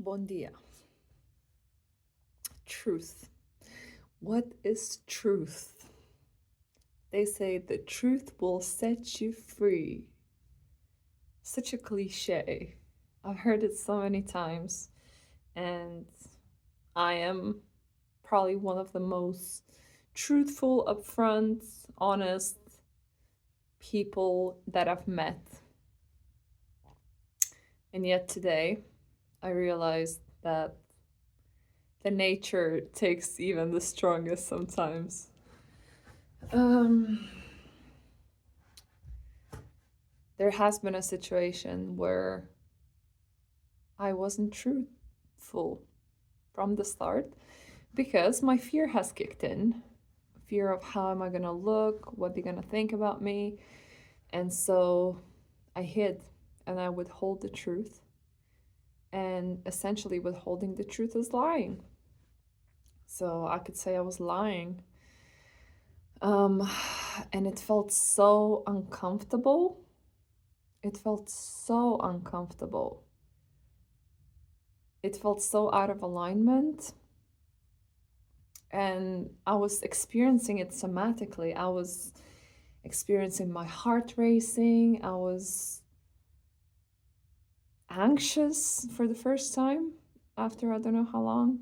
Bon dia. Truth. What is truth? They say the truth will set you free. Such a cliche. I've heard it so many times, and I am probably one of the most truthful, upfront, honest people that I've met. And yet today, I realized that the nature takes even the strongest sometimes. There has been a situation where I wasn't truthful from the start because my fear has kicked in. Fear of how am I gonna look, what they're gonna think about me. And so I hid and I withhold the truth. And essentially, withholding the truth is lying. So I could say I was lying. And it felt so uncomfortable. It felt so uncomfortable. It felt so out of alignment. And I was experiencing it somatically. I was experiencing my heart racing. I was anxious for the first time after I don't know how long.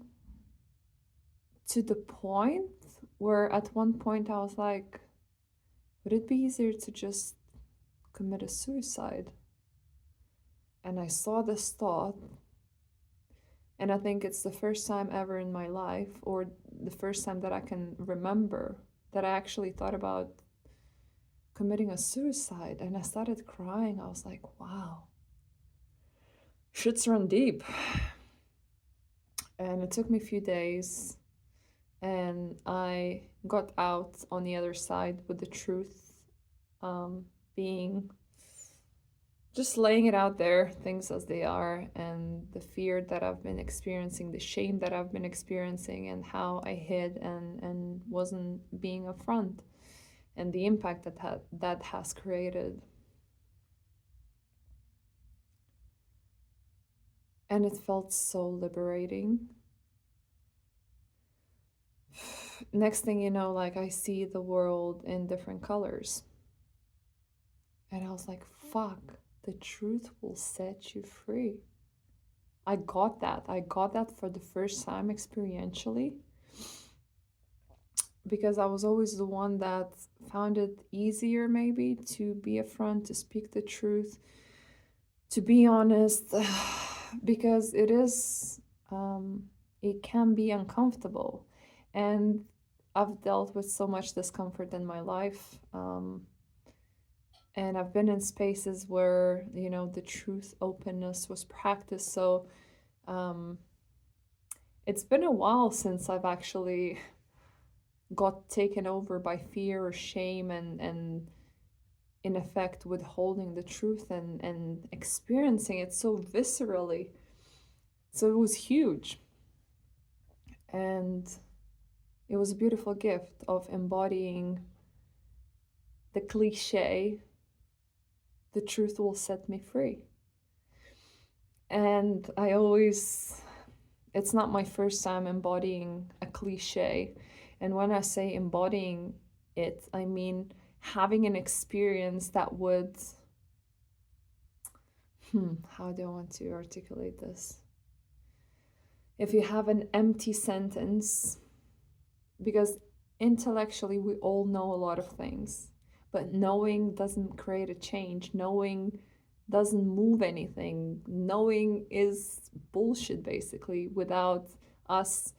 To the point where at one point I was like, would it be easier to just commit a suicide? And I saw this thought, and I think it's the first time ever in my life, or the first time that I can remember, that I actually thought about committing a suicide. And I started crying. I was like, wow, shit's run deep. And it took me a few days, and I got out on the other side with the truth, being just laying it out there, things as they are, and the fear that I've been experiencing, the shame that I've been experiencing, and how I hid and wasn't being upfront, and the impact that has created. And it felt so liberating. Next thing you know, like I see the world in different colors. And I was like, fuck, the truth will set you free. I got that. I got that for the first time experientially, because I was always the one that found it easier maybe to be upfront, to speak the truth, to be honest, because it can be uncomfortable. And I've dealt with so much discomfort in my life. And I've been in spaces where, the truth, openness was practiced. So it's been a while since I've actually got taken over by fear or shame and in effect withholding the truth and experiencing it so viscerally. So it was huge. And it was a beautiful gift of embodying the cliche, the truth will set me free. And it's not my first time embodying a cliche. And when I say embodying it, I mean having an experience that would, how do I want to articulate this? If you have an empty sentence, because intellectually we all know a lot of things, but knowing doesn't create a change. Knowing doesn't move anything. Knowing is bullshit, basically, without us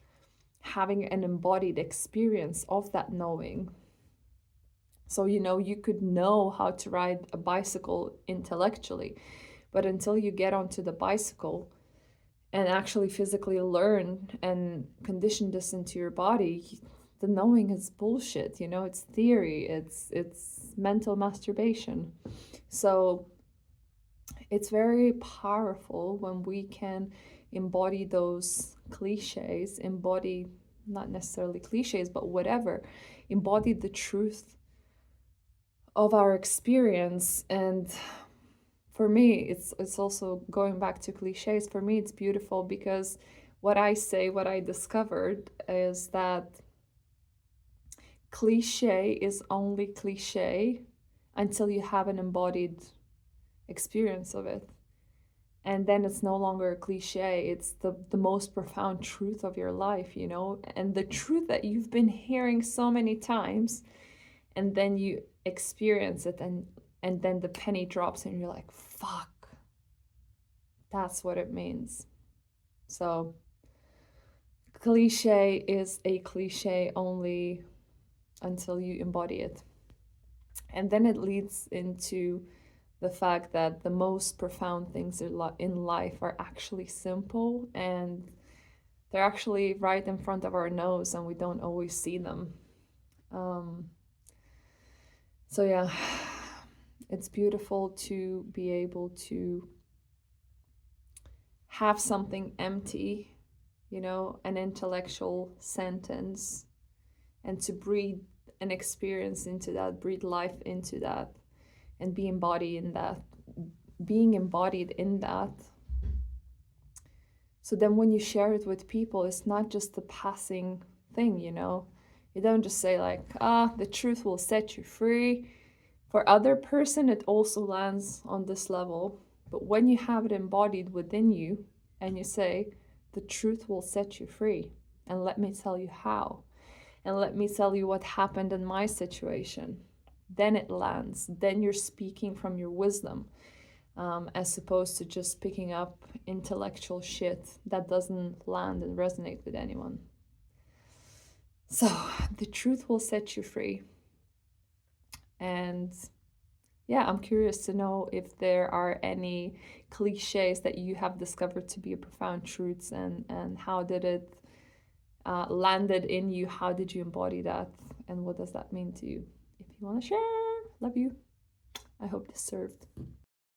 having an embodied experience of that knowing. So, you could know how to ride a bicycle intellectually, but until you get onto the bicycle and actually physically learn and condition this into your body, the knowing is bullshit. It's theory, it's mental masturbation. So it's very powerful when we can embody those cliches, embody not necessarily cliches, but whatever, embody the truth of our experience and for me, it's also going back to cliches. For me, it's beautiful because what I say, what I discovered is that cliche is only cliche until you have an embodied experience of it. And then it's no longer a cliche, it's the most profound truth of your life, you know, and the truth that you've been hearing so many times, and then you experience it, and then the penny drops and you're like, fuck, that's what it means. So cliche is a cliche only until you embody it. And then it leads into the fact that the most profound things in life are actually simple, and they're actually right in front of our nose and we don't always see them. Um, so, yeah, it's beautiful to be able to have something empty, you know, an intellectual sentence, and to breathe an experience into that, breathe life into that, and be embodied in that, being embodied in that. So then when you share it with people, it's not just a passing thing, you know. You don't just say like, the truth will set you free. For other person, it also lands on this level. But when you have it embodied within you and you say, the truth will set you free, and let me tell you how, and let me tell you what happened in my situation, then it lands. Then you're speaking from your wisdom, as opposed to just picking up intellectual shit that doesn't land and resonate with anyone. So the truth will set you free. And yeah, I'm curious to know if there are any cliches that you have discovered to be profound truths, and how did it landed in you? How did you embody that? And what does that mean to you? If you want to share, love you. I hope this served.